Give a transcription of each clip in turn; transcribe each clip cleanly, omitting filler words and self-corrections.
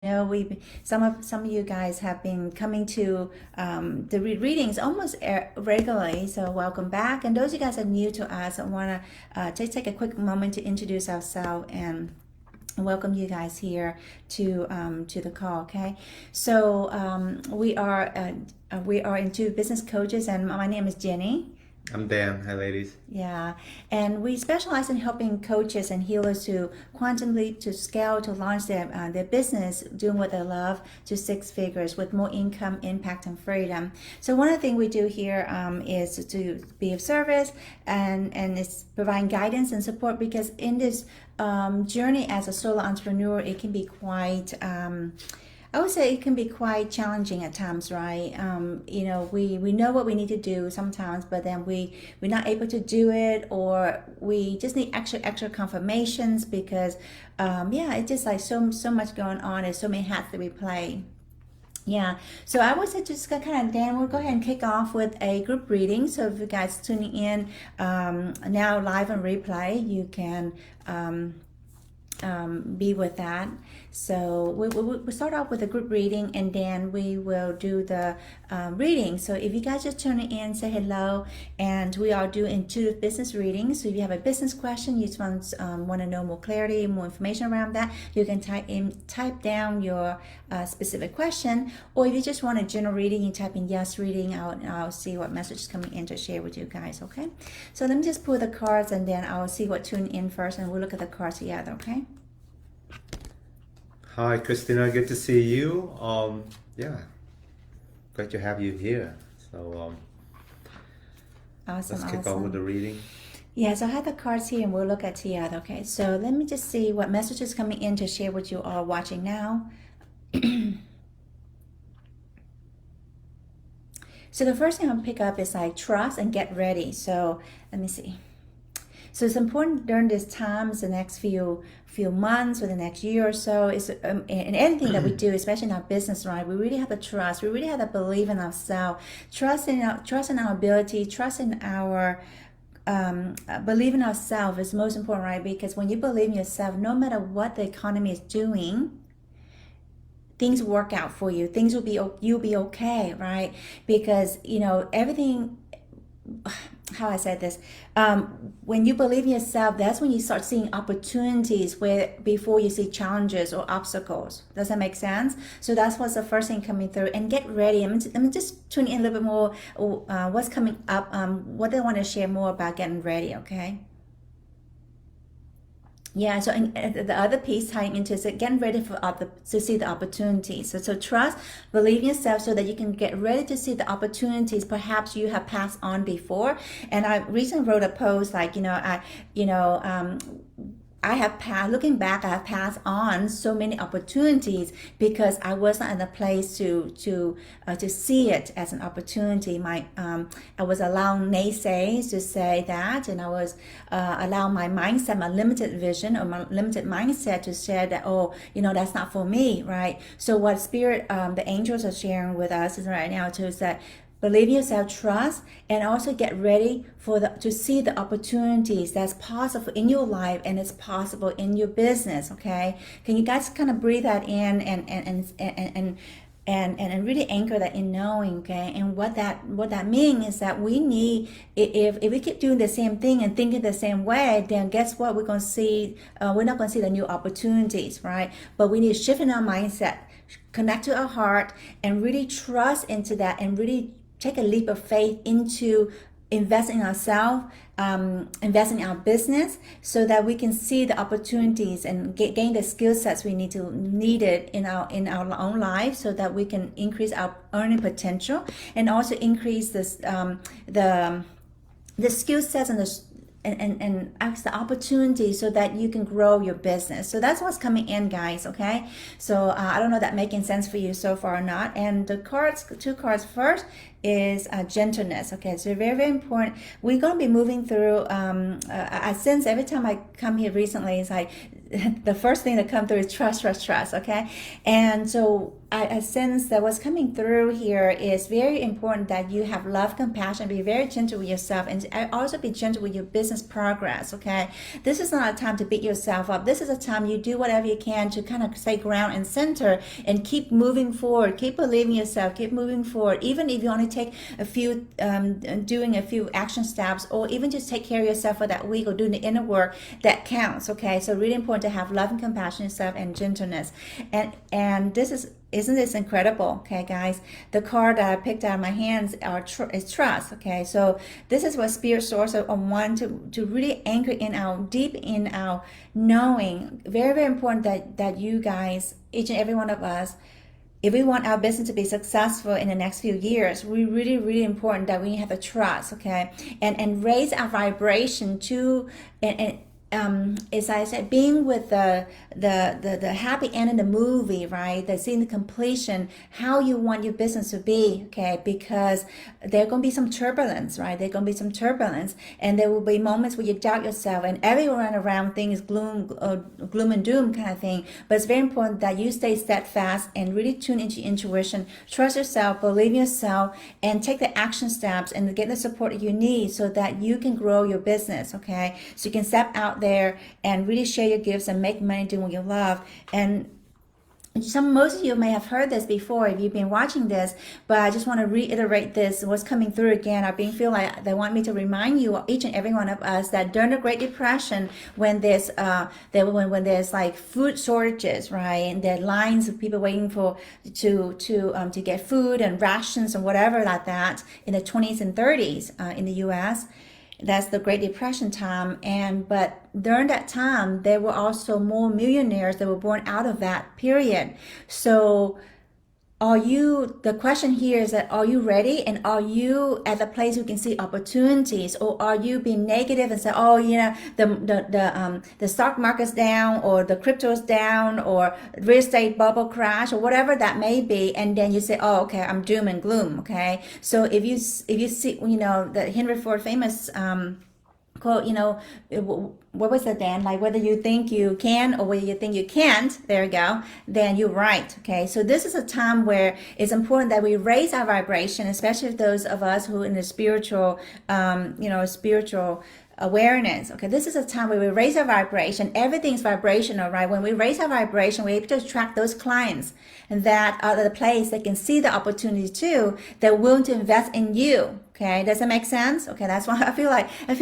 We some of you guys have been coming to the readings almost regularly, so welcome back. And those of you guys are new to us, I want to just take a quick moment to introduce ourselves and welcome you guys here to the call. Okay, so we are into business coaches, and my name is Jenny. I'm Dan. Hi, ladies. Yeah, and we specialize in helping coaches and healers to quantum leap, to scale, to launch their business, doing what they love, to six figures with more income, impact, and freedom. So one of the things we do here is to be of service, and it's providing guidance and support, because in this journey as a solo entrepreneur, it can be quite I would say it can be quite challenging at times, right? We know what we need to do sometimes, but then we're not able to do it, or we just need extra confirmations because, it's just like so much going on. There's so many hats that we play. Yeah, so I would say just kind of, Dan, we'll go ahead and kick off with a group reading. So if you guys tuning in now live and replay, you can be with that. So we'll start off with a group reading, and then we will do the reading. So if you guys just tuning in, say hello. And we are doing intuitive business readings. So if you have a business question, you just want to know more clarity, more information around that, you can type down your specific question. Or if you just want a general reading, you type in yes reading. I'll see what message is coming in to share with you guys. Okay, so let me just pull the cards, and then I'll see what tuned in first, and we'll look at the cards together. Okay. Hi, Christina. Good to see you. Glad to have you here. So Awesome, let's kick off with the reading. Yeah, so I have the cards here, and we'll look at together. Okay, so let me just see what message is coming in to share with you all watching now. So the first thing I'll pick up is like trust and get ready. So let me see. So it's important during this time, the next few months or the next year or so, is in anything that we do, especially in our business, right? We really have to trust. We really have to believe in ourselves, trust in our ability, trust in our believe in ourselves is most important, right? Because when you believe in yourself, no matter what the economy is doing, things work out for you. Things will be, you'll be okay, right? Because everything. How I said this, when you believe in yourself, that's when you start seeing opportunities where before you see challenges or obstacles. Does that make sense? So that's what's the first thing coming through. And get ready. Let me just tune in a little bit more what's coming up, what they want to share more about getting ready. Okay. Yeah, so the other piece tying into is getting ready to see the opportunities. So trust, believe in yourself so that you can get ready to see the opportunities perhaps you have passed on before. And I recently wrote a post like, I have passed, looking back, I have passed on so many opportunities because I was not in a place to see it as an opportunity. I was allowing naysays to say that, and I was allowing my mindset, my limited vision or my limited mindset to say that, that's not for me, right? So what Spirit, the angels are sharing with us is right now too, is that believe in yourself, trust, and also get ready to see the opportunities that's possible in your life and it's possible in your business. Okay, can you guys kind of breathe that in and really anchor that in knowing? Okay, and what that means is that we need, if we keep doing the same thing and thinking the same way, then guess what? We're going to see, we're not going to see the new opportunities, right? But we need to shift in our mindset, connect to our heart, and really trust into that, and really take a leap of faith into investing in ourselves, investing in our business, so that we can see the opportunities and gain the skill sets we needed in our own life, so that we can increase our earning potential and also increase this the skill sets and ask the opportunity so that you can grow your business. So that's what's coming in, guys. Okay, so I don't know if that making sense for you so far or not. And the two cards first is gentleness. Okay, so very, very important. We're going to be moving through I sense every time I come here recently, it's like the first thing that comes through is trust, trust, trust. Okay, and so I sense that what's coming through here is very important that you have love, compassion, be very gentle with yourself, and also be gentle with your business progress. Okay, this is not a time to beat yourself up. This is a time you do whatever you can to kind of stay ground and center and keep moving forward, keep believing yourself, keep moving forward. Even if you only take a few, doing a few action steps, or even just take care of yourself for that week, or doing the inner work, that counts. Okay, so really important to have love and compassion yourself and gentleness, and this isn't this incredible? Okay, guys, the card that I picked out of my hands is trust. Okay, so this is what spirit source want to really anchor in our deep in our knowing. Very, very important that you guys, each and every one of us, if we want our business to be successful in the next few years, we really, really important that we have the trust, okay, and raise our vibration to and as I said, being with the happy end of the movie, right? The seeing the completion, how you want your business to be, okay? Because there are going to be some turbulence, right? There are going to be some turbulence, and there will be moments where you doubt yourself, and everyone around things gloom and doom kind of thing. But it's very important that you stay steadfast and really tune into your intuition, trust yourself, believe in yourself, and take the action steps and get the support that you need so that you can grow your business, okay? So you can step out there and really share your gifts and make money doing what you love. And most of you may have heard this before if you've been watching this, but I just want to reiterate this, what's coming through again. I've been feel like they want me to remind you, each and every one of us, that during the Great Depression, when there's when there's like food shortages, right, and there are lines of people waiting for to get food and rations and whatever like that in the 20s and 30s in the U.S. That's the Great Depression time, but during that time, there were also more millionaires that were born out of that period. So the question here is that, are you ready, and are you at the place you can see opportunities, or are you being negative and say, oh, the stock market's down, or the crypto's down, or real estate bubble crash, or whatever that may be, and then you say, oh, okay, I'm doom and gloom. Okay, so if you see, the Henry Ford famous quote, what was it, Dan? Like, whether you think you can or whether you think you can't, there you go, then you're right. Okay, so this is a time where it's important that we raise our vibration, especially those of us who are in the spiritual awareness. Okay, this is a time where we raise our vibration. Everything's vibrational, right? When we raise our vibration, we're able to attract those clients that are at the place that can see the opportunity too, that are willing to invest in you. Okay, does that make sense? Okay, that's what I feel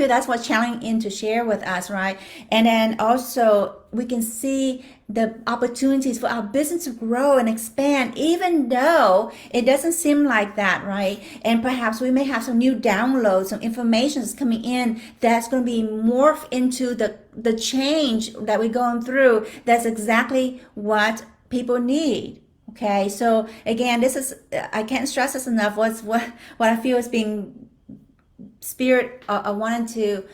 that's what's channeling in to share with us, right? And then also we can see the opportunities for our business to grow and expand, even though it doesn't seem like that, right? And perhaps we may have some new downloads, some information that's coming in that's going to be morphed into the change that we're going through. That's exactly what people need. Okay, so again, I can't stress this enough. What I feel is being spirit. I wanted to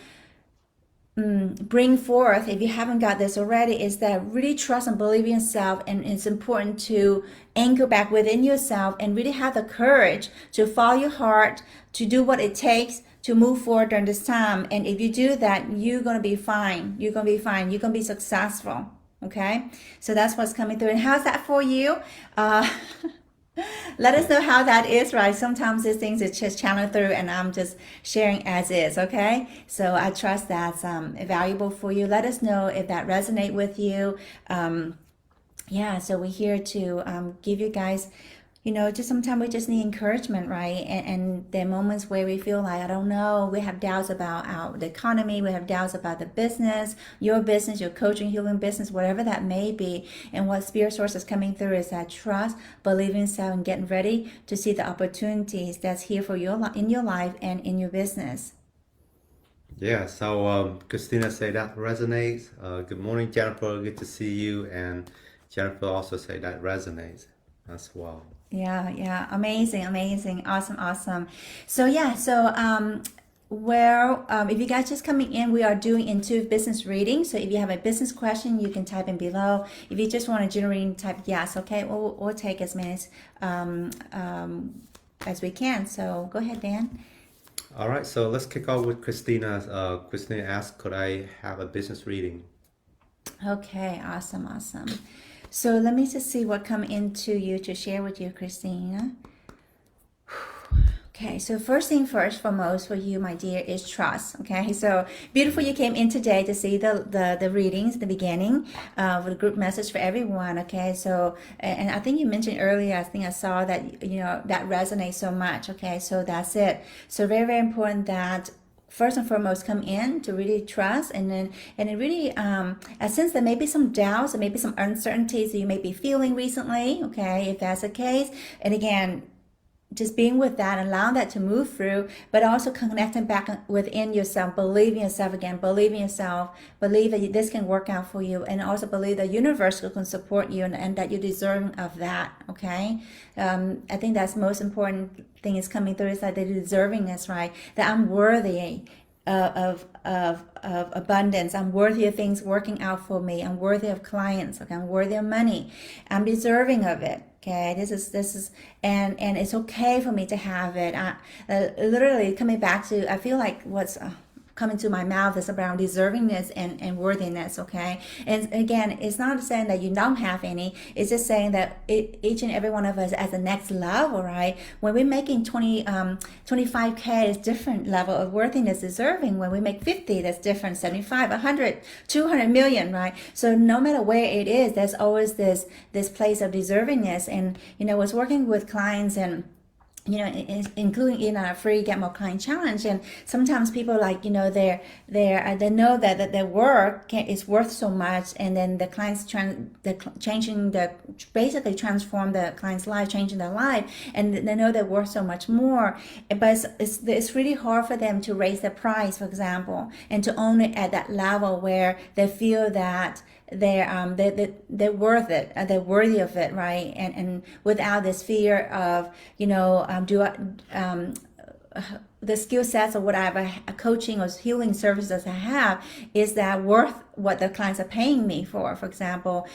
bring forth, if you haven't got this already, is that really trust and believe in yourself, and it's important to anchor back within yourself and really have the courage to follow your heart, to do what it takes to move forward during this time. And if you do that, you're going to be fine. You're going to be fine. You're going to be successful. Okay, so that's what's coming through. And how's that for you? Let us know how that is, right? Sometimes these things is just channeled through, and I'm just sharing as is. Okay, so I trust that's valuable for you. Let us know if that resonate with you. So we're here to give you guys, just sometimes we just need encouragement, right? And there are moments where we feel like, I don't know, we have doubts about the economy, we have doubts about the business, your coaching, healing business, whatever that may be. And what Spirit Source is coming through is that trust, believing in yourself, and getting ready to see the opportunities that's here for you in your life and in your business. Yeah, so Christina say that resonates. Good morning, Jennifer. Good to see you. And Jennifer also say that resonates as well. Yeah, amazing, awesome. So if you guys just coming in, we are doing intuitive business reading. So if you have a business question, you can type in below. If you just want to generate, type yes. Okay, we'll take as many as we can. So go ahead, Dan. All right, so let's kick off with Christina. Christina asked, could I have a business reading? Okay, awesome, awesome. So let me just see what come into you to share with you, Christina. Okay, so first thing first, foremost for you, my dear, is trust. Okay, so beautiful you came in today to see the readings at the beginning with a group message for everyone. Okay, so and I think you mentioned earlier, I think I saw that that resonates so much. Okay, so that's it. So very, very important that first and foremost come in to really trust, and then it really I sense that maybe some doubts and maybe some uncertainties that you may be feeling recently. Okay, if that's the case, and again, just being with that, allowing that to move through, but also connecting back within yourself, believing yourself again, believing yourself, believe that this can work out for you, and also believe the universe can support you, and that you're deserving of that. Okay, I think that's most important thing is coming through, is that the deservingness, right? That I'm worthy of abundance. I'm worthy of things working out for me. I'm worthy of clients. Okay, I'm worthy of money. I'm deserving of it. Okay, this is, and it's okay for me to have it. Literally coming back to, I feel like what's coming to my mouth is around deservingness and worthiness. Okay, and again, it's not saying that you don't have any. It's just saying that each and every one of us at the next level, right? When we're making 25K, is different level of worthiness, deserving. When we make 50, that's different. 75, 100, 200 million, right? So no matter where it is, there's always this place of deservingness. And was working with clients, and including in our free Get More Client Challenge, and sometimes people they know that their work is worth so much, and then the clients basically transform the client's life, changing their life, and they know they're worth so much more, but it's really hard for them to raise the price, for example, and to own it at that level where they feel that they're worth it, they're worthy of it, right? And without this fear of the skill sets or whatever coaching or healing services I have, is that worth what the clients are paying me for. For example,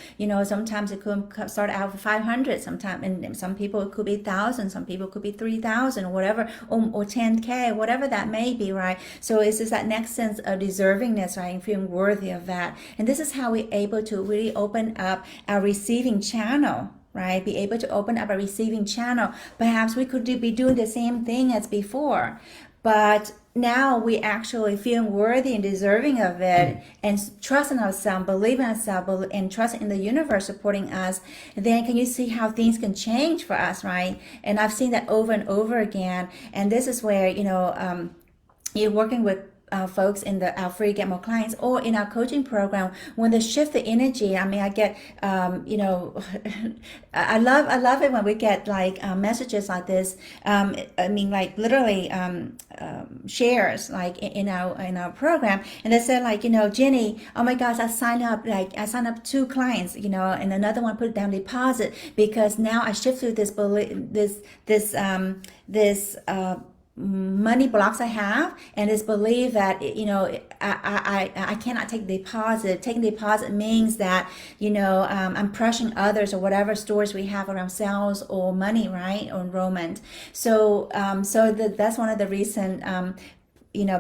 sometimes it could start out for 500, sometimes, and some people it could be 1,000, some people it could be 3,000 or whatever, or 10K, whatever that may be, right? So it's just that next sense of deservingness, right, and feeling worthy of that. And this is how we're able to really open up our receiving channel, right? Be able to open up a receiving channel. Perhaps we could be doing the same thing as before, but now we actually feel worthy and deserving of it, and trusting ourselves, believing ourselves, and trusting in the universe supporting us. Then can you see how things can change for us, right? And I've seen that over and over again. And this is where you're working with folks in our free Get More Clients or in our coaching program, when they shift the energy. I mean, I get I love it when we get messages like this. I mean, like literally shares in our program, and they said Jenny, oh my gosh, I signed up 2 clients, and another one put down deposit because now I shift through this money blocks I have, and this belief that I cannot take deposit. Taking deposit means that I'm pressuring others, or whatever stories we have around sales or money, right, or enrollment. So that's one of the recent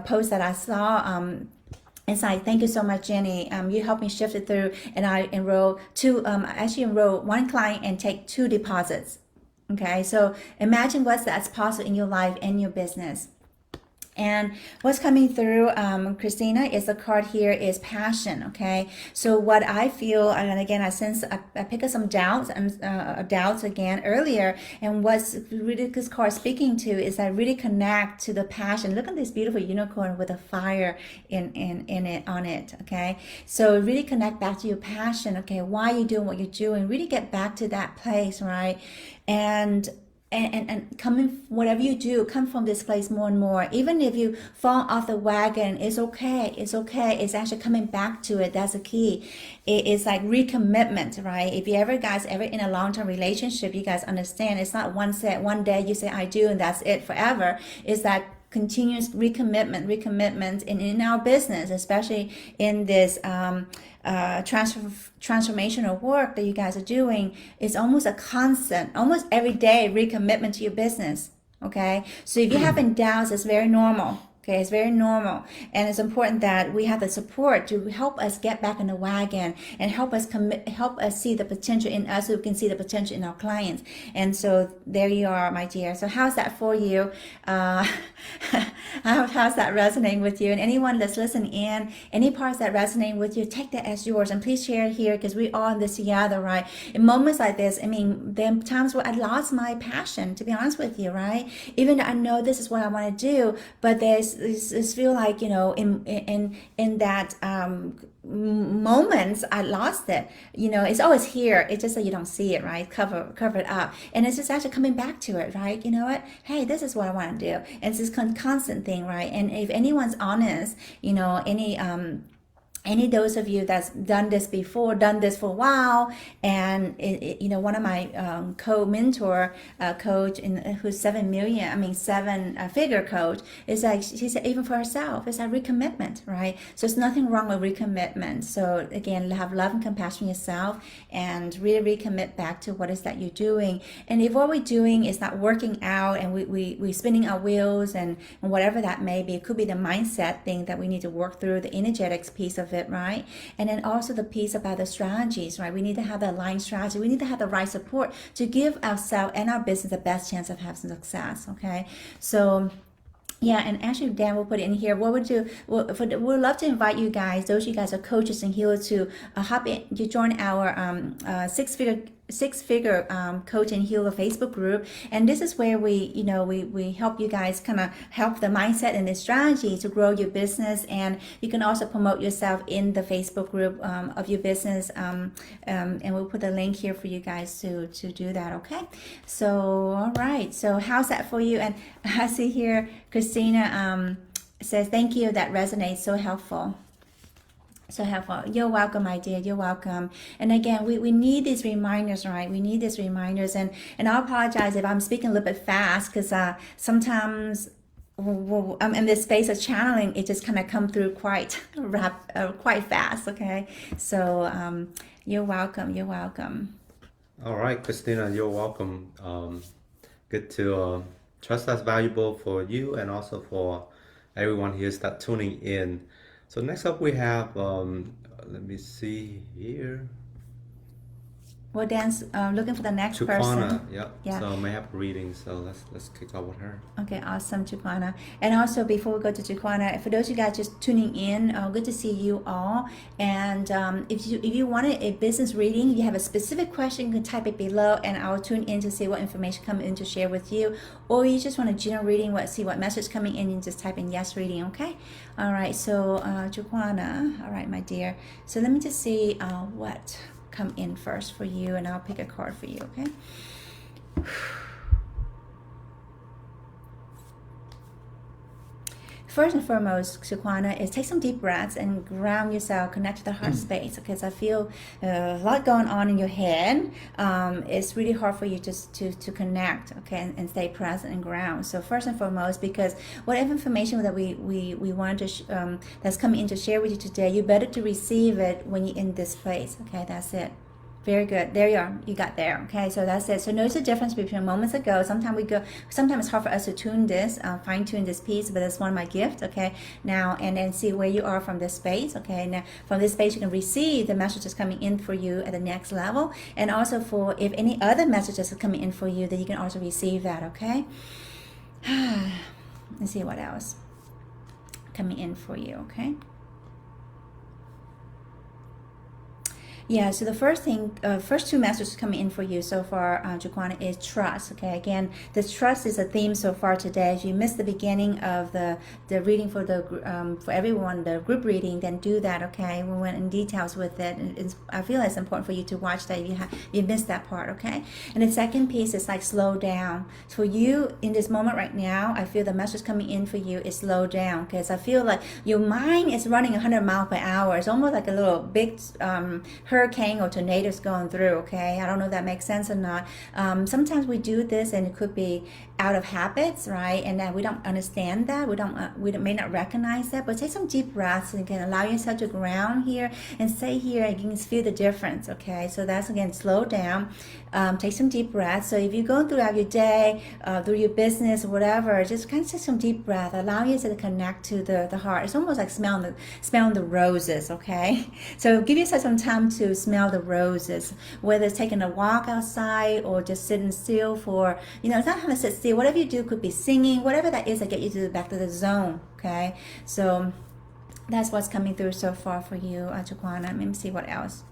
posts that I saw. It's like, thank you so much, Jenny. You helped me shift it through, and I enrolled 1 client and take 2 deposits. Okay, so imagine that's possible in your life and your business. And what's coming through, Christina, is the card here is passion. Okay, so what I feel, and again, I sense I pick up some doubts and doubts again earlier. And what's really this card speaking to is I really connect to the passion. Look at this beautiful unicorn with a fire in it on it. Okay, so really connect back to your passion. Okay, why you're doing what you're doing. Really get back to that place, right? And coming, whatever you do, come from this place more and more. Even if you fall off the wagon, it's okay. It's okay. It's actually coming back to it. That's the key. It's like recommitment, right? If you guys ever in a long-term relationship, you guys understand it's not one day you say I do and that's it forever. It's that continuous recommitment in our business, especially in this transformational work that you guys are doing. Is almost a constant, almost every day recommitment to your business. Okay, so if you're having doubts, it's very normal. Okay, it's very normal, and it's important that we have the support to help us get back in the wagon and help us see the potential in us, so we can see the potential in our clients. And so there you are, my dear. So how's that for you? How's that resonating with you? And anyone that's listening in, any parts that resonate with you, take that as yours, and please share it here, because we all in this together, right? In moments like this, I mean, there are times where I lost my passion, to be honest with you, right? Even though I know this is what I want to do, but there's this feel like, you know, in that moments I lost it. You know, it's always here. It's just that you don't see it, right? Cover it up, and it's just actually coming back to it, right? You know what? Hey, this is what I want to do, and it's this constant thing, right? And if anyone's honest, you know, any those of you that's done this before, done this for a while, and you know, one of my co-mentor coach who's 7-figure coach, is like, she said, even for herself, it's like recommitment, right? So there's nothing wrong with recommitment. So again, have love and compassion for yourself, and really recommit back to what is that you're doing. And if what we're doing is not working out, and we're spinning our wheels, and whatever that may be, it could be the mindset thing that we need to work through, the energetics piece of it, right? And then also the piece about the strategies, right? We need to have the aligned strategy. We need to have the right support to give ourselves and our business the best chance of having success. Okay, so yeah, and actually, Dan will put it in here. What would you? We'd love to invite you guys, those you guys are coaches and healers, to hop in, to join our six-figure coach and healer Facebook group. And this is where we help you guys kind of help the mindset and the strategy to grow your business. And you can also promote yourself in the Facebook group of your business. And we'll put the link here for you guys to do that. Okay. So all right. So how's that for you? And I see here Christina says, thank you. That resonates. So helpful. So helpful. You're welcome, my dear. You're welcome. And again, we need these reminders, right? We need these reminders. And I apologize if I'm speaking a little bit fast, because sometimes I'm in this space of channeling, it just kind of come through quite fast. Okay. So you're welcome. You're welcome. All right, Christina, you're welcome. Good to trust that's valuable for you, and also for everyone here that's tuning in. So next up we have, let me see here. Well, Dan's looking for the next person. Yeah. So may have a reading. So let's kick off with her. Okay, awesome, Chukwuna. And also, before we go to Chukwuna, for those of you guys just tuning in, good to see you all. And if you wanted a business reading, you have a specific question, you can type it below, and I'll tune in to see what information come in to share with you. Or you just want a general reading, see what message coming in, and just type in yes reading. Okay. All right. So Chukwuna. All right, my dear. So let me just see what come in first for you, and I'll pick a card for you. Okay. First and foremost, Chukwuna, is take some deep breaths and ground yourself, connect to the heart space, because I feel a lot going on in your head. It's really hard for you to connect, okay, and stay present and ground. So first and foremost, because whatever information that we want to that's coming in to share with you today, you better to receive it when you're in this place. Okay, that's it. Very good. There you are. You got there. Okay, so that's it. So notice the difference between moments ago. Sometimes it's hard for us to tune this, fine tune this piece, but that's one of my gifts. Okay, now and then see where you are from this space. Okay, now from this space you can receive the messages coming in for you at the next level, and also for if any other messages are coming in for you, then you can also receive that. Okay. Let's see what else coming in for you. Okay. Yeah, so the first two messages coming in for you so far, Chukwuna, is trust. Okay, again, this trust is a theme so far today. If you missed the beginning of the reading for for everyone, the group reading, then do that. Okay, we went in details with it. I feel it's important for you to watch that if you missed that part. Okay, and the second piece is like slow down. For you in this moment right now, I feel the message coming in for you is slow down, because I feel like your mind is running 100 miles per hour. It's almost like a little big hurricane hurricane or tornadoes going through. Okay, I don't know if that makes sense or not. Sometimes we do this, and it could be out of habits, right? And then we don't understand that. We may not recognize that. But take some deep breaths and can allow yourself to ground here and stay here, and you can feel the difference. Okay, so that's again, slow down. Take some deep breaths. So if you're going throughout your day, through your business or whatever, just kind of take some deep breath. Allow yourself to connect to the heart. It's almost like smelling the roses. Okay, so give yourself some time to smell the roses, whether it's taking a walk outside or just sitting still for, it's not having to sit still. Whatever you do, could be singing, whatever that is, that get you to back to the zone. Okay, so that's what's coming through so far for you, Jaquana. Let me see what else.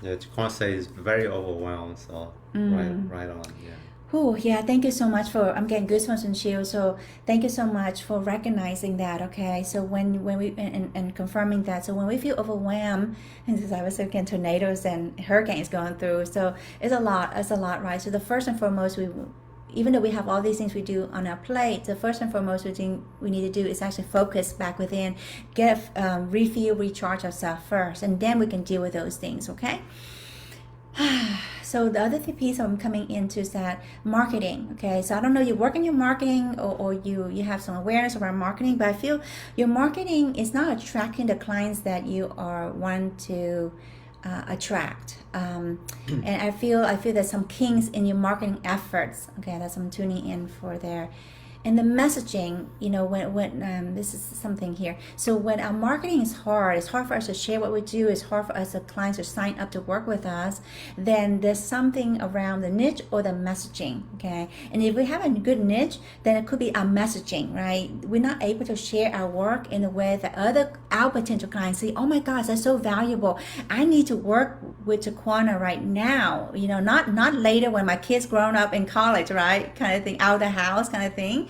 Yeah, Jaquan says very overwhelmed, so right on, yeah. Oh, yeah, thank you so much I'm getting goosebumps and chills. So thank you so much for recognizing that, okay? So when we, and confirming that, so when we feel overwhelmed, and as I was saying, again, tornadoes and hurricanes going through, so it's a lot, right? So the first and foremost, even though we have all these things we do on our plate, the first and foremost thing we need to do is actually focus back within, refuel, recharge ourselves first, and then we can deal with those things, okay? So the other piece I'm coming into is that marketing. Okay, so I don't know, you work in your marketing or you have some awareness around marketing, but I feel your marketing is not attracting the clients that you are wanting to attract. And I feel there's some kinks in your marketing efforts. Okay, that's I'm tuning in for there. And the messaging, when this is something here. So when our marketing is hard, it's hard for us to share what we do, it's hard for us, the clients, to sign up to work with us, then there's something around the niche or the messaging, okay? And if we have a good niche, then it could be our messaging, right? We're not able to share our work in a way that our potential clients see, oh my gosh, that's so valuable. I need to work with Jaquana right now, not later when my kid's grown up in college, right? Kind of thing, out of the house kind of thing.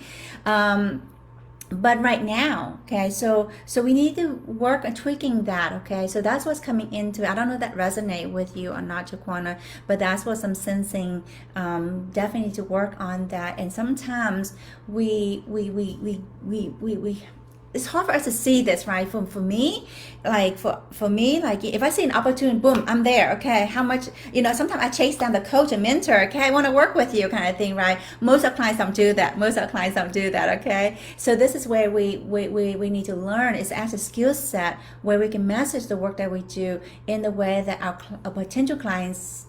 But right now, okay, so we need to work on tweaking that, okay? So that's what's coming into. I don't know if that resonate with you or not, Jaquana, but that's what I'm sensing. Definitely need to work on that. And sometimes we it's hard for us to see this, right? For me, like for me, like if I see an opportunity, boom, I'm there. Okay, how much, sometimes I chase down the coach and mentor. Okay, I want to work with you, kind of thing, right? Most of our clients don't do that. Okay, so this is where we need to learn. It's as a skill set where we can message the work that we do in the way that our potential clients.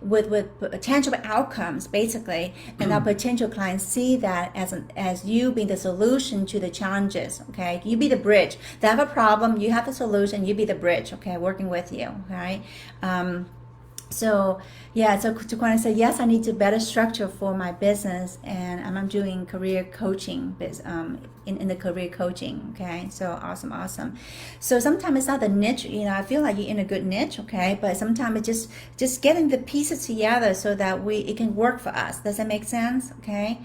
With tangible outcomes, basically, and our potential clients see that as you being the solution to the challenges. Okay, you be the bridge. They have a problem, you have the solution. You be the bridge. Okay, working with you. Right. So to kind of say, yes, I need to better structure for my business, and I'm doing career coaching, in the career coaching. Okay, so awesome. So sometimes it's not the niche, I feel like you're in a good niche, okay, but sometimes it's just getting the pieces together so that it can work for us. Does that make sense? Okay,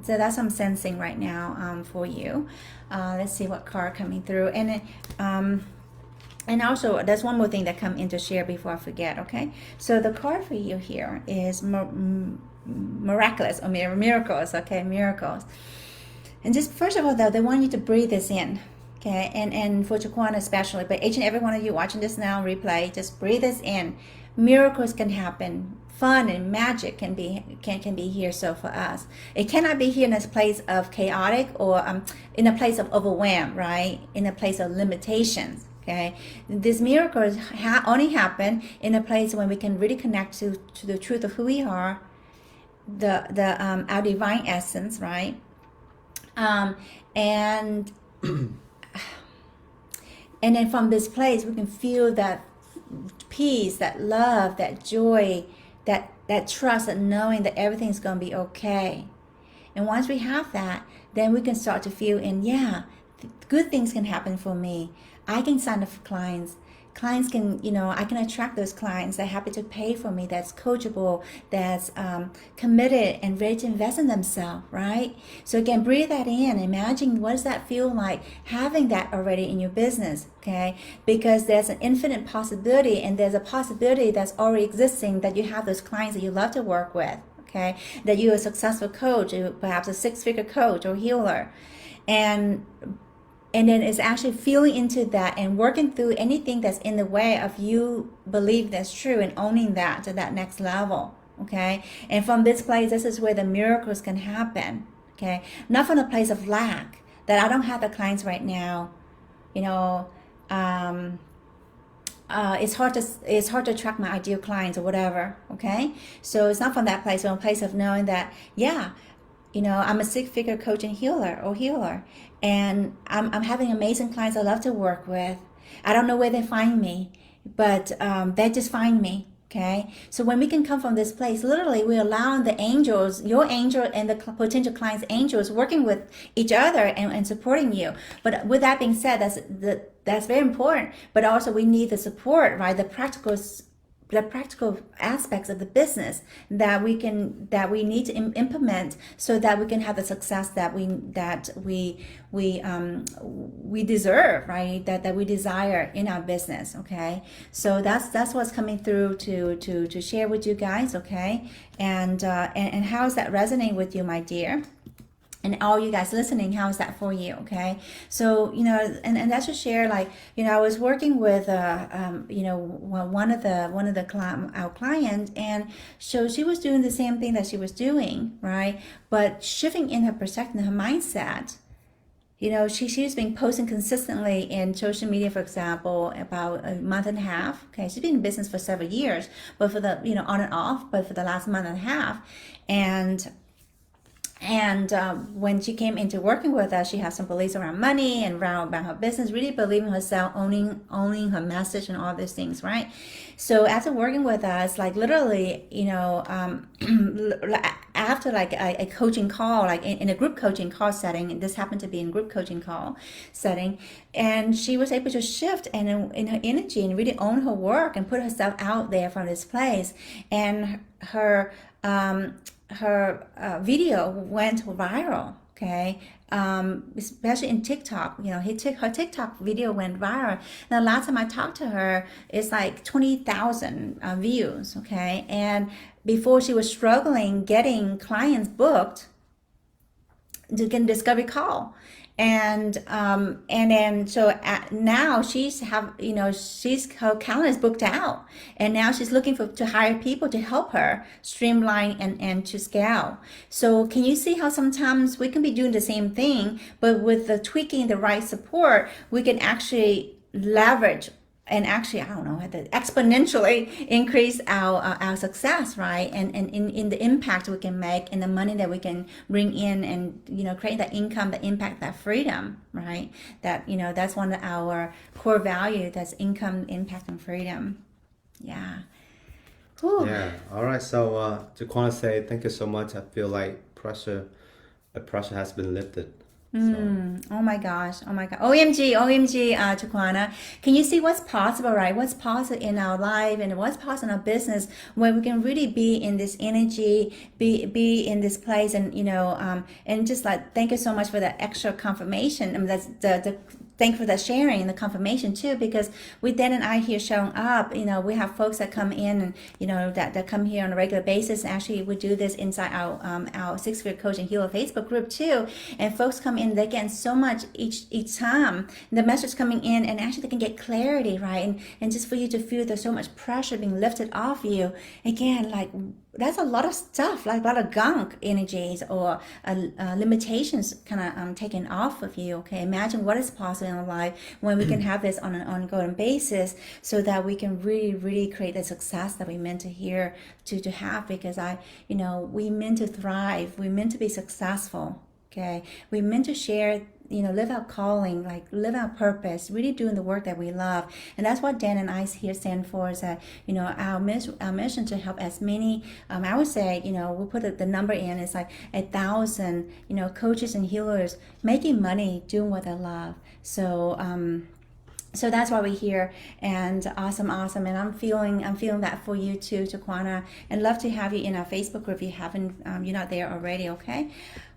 so that's what I'm sensing right now for you. Let's see what card coming through, and also, there's one more thing that come in to share before I forget, okay? So the card for you here is miraculous, or miracles, okay? Miracles. And just, first of all, though, they want you to breathe this in, okay? And for Jaquana especially, but each and every one of you watching this now, replay, just breathe this in. Miracles can happen. Fun and magic can be here. So for us, it cannot be here in this place of chaotic or in a place of overwhelm, right? In a place of limitations. Okay, these miracles only happen in a place when we can really connect to the truth of who we are, our divine essence, right? And then from this place we can feel that peace, that love, that joy, that trust, that knowing that everything's going to be okay. And once we have that, then we can start to feel good things can happen for me. I can sign up for clients. Clients can, I can attract those clients that are happy to pay for me, that's coachable, that's committed and ready to invest in themselves, right? So again, breathe that in. Imagine what does that feel like having that already in your business, okay? Because there's an infinite possibility, and there's a possibility that's already existing that you have those clients that you love to work with, okay? That you're a successful coach, perhaps a six-figure coach or healer. And and then it's actually feeling into that and working through anything that's in the way of you believe that's true and owning that to that next level. Okay, and from this place, this is where the miracles can happen. Okay, not from a place of lack that I don't have the clients right now, you know. It's hard to attract my ideal clients or whatever. Okay, so it's not from that place, from a place of knowing that, yeah, I'm a six-figure coach and healer, and I'm having amazing clients I love to work with. I don't know where they find me, but they just find me. Okay, so when we can come from this place, literally, we're allowing the angels, your angel and the potential client's angels, working with each other and supporting you. But with that being said, that's very important. But also, we need the support, right? The practical aspects of the business that we need to implement so that we can have the success that we deserve, right? That we desire in our business. Okay, so that's what's coming through to share with you guys. Okay, and how is that resonating with you, my dear? And all you guys listening, how is that for you? Okay, so and that's to share, like, I was working with one of our clients, and so she was doing the same thing that she was doing, right? But shifting in her perspective, her mindset. She's been posting consistently in social media, for example, about a month and a half. Okay, she's been in business for several years, but for the on and off, but for the last month and a half, and when she came into working with us, she has some beliefs around money and around her business, really believing herself, owning her message and all these things, right? So after working with us, like literally, after like a coaching call, like in a group coaching call setting, and this happened to be in group coaching call setting, and she was able to shift and in her energy and really own her work and put herself out there from this place, and her video went viral. Okay, especially in TikTok. Her TikTok video went viral. And the last time I talked to her, it's like 20,000 views. Okay, and before, she was struggling getting clients booked to get a discovery call, and then so now she's her calendar is booked out, and now she's looking to hire people to help her streamline and to scale. So can you see how sometimes we can be doing the same thing, but with the tweaking, the right support, we can actually leverage and actually, I don't know, exponentially increase our success, right? And in the impact we can make and the money that we can bring in, and create that income, the impact, that freedom, right? That's one of our core values. That's income, impact, and freedom. Yeah. Whew. Yeah. All right. So just want to say thank you so much. I feel like the pressure has been lifted. Oh my gosh. OMG, Taquana. Can you see what's possible, right? What's possible in our life and what's possible in our business when we can really be in this energy, be in this place, and just like, thank you so much for that extra confirmation. I mean, that's the thank you for that sharing and the confirmation too, because with Dan and I here showing up, we have folks that come in and, that come here on a regular basis. And actually, we do this inside our six-figure coach and healer Facebook group too. And folks come in, they get so much each time. The message coming in, and actually they can get clarity, right? And just for you to feel there's so much pressure being lifted off you. Again, like, that's a lot of stuff, like a lot of gunk energies or limitations kind of taken off of you. Okay, imagine what is possible in our life when we can have this on an ongoing basis, so that we can really, really create the success that we meant to here to have. Because we meant to thrive, we meant to be successful. Okay, we meant to share, live our calling, like live our purpose, really doing the work that we love. And that's what Dan and I here stand for, is that, our mission to help as many, I would say, we'll put the number in, it's like 1,000, coaches and healers making money doing what they love. So that's why we're here, and awesome, and I'm feeling that for you too, Taquana, and love to have you in our Facebook group if you haven't, you're not there already. Okay.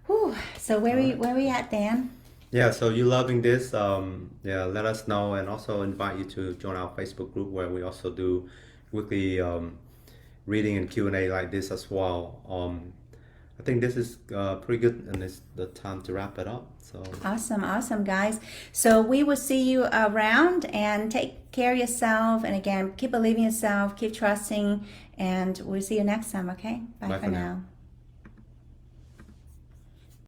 Whew. So where we at, Dan? Yeah, so you loving this, let us know, and also invite you to join our Facebook group, where we also do weekly reading and Q&A like this as well. I think this is pretty good, and it's the time to wrap it up. So Awesome, guys. So we will see you around, and take care of yourself. And again, keep believing in yourself, keep trusting, and we'll see you next time, okay? Bye for now.